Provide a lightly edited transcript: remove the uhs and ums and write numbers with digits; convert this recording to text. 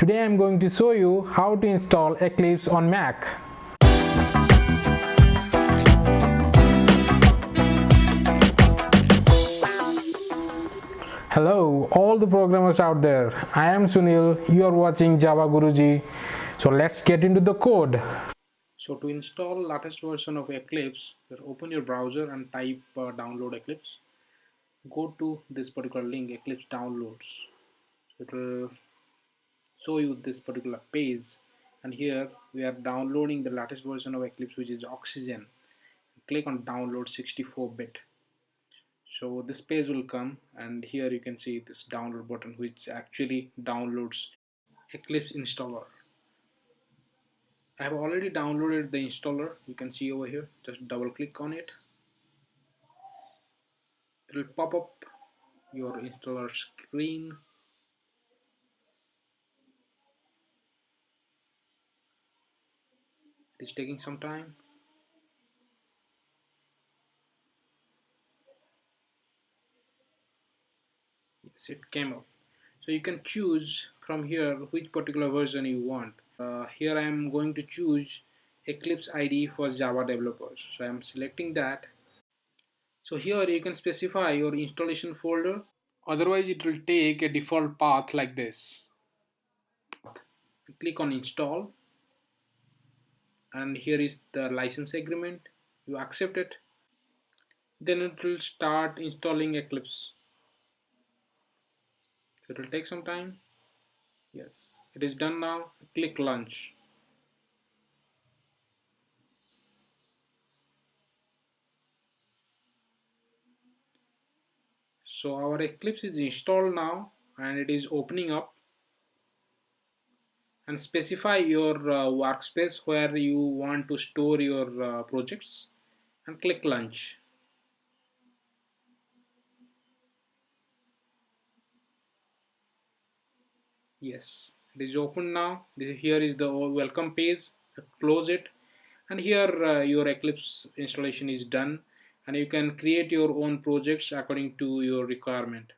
Today I am going to show you how to install Eclipse on Mac. Hello all the programmers out there. I am Sunil. You are watching Java Guruji. So let's get into the code. So to install latest version of Eclipse, just open your browser and type download Eclipse. Go to this particular link, Eclipse downloads. It will show you this particular page, and here we are downloading the latest version of Eclipse, which is Oxygen. Click on download 64-bit. So this page will come, and here you can see this download button, which actually downloads Eclipse installer. I have already downloaded the installer. You can see over here. Just double click on it. It will pop up your installer screen. It is taking some time. Yes, it came up. So you can choose from here which particular version you want. Here I am going to choose Eclipse IDE for Java developers. So I am selecting that. So here you can specify your installation folder. Otherwise it will take a default path like this. Click on install, and here is the license agreement. You accept it. Then it will start installing Eclipse. It will take some time. Yes, it is done now. Click launch. So our Eclipse is installed now, and it is opening up. And specify your workspace where you want to store your projects, and click launch. Yes, it is open now. Here is the welcome page. Close it, and here your Eclipse installation is done, and you can create your own projects according to your requirement.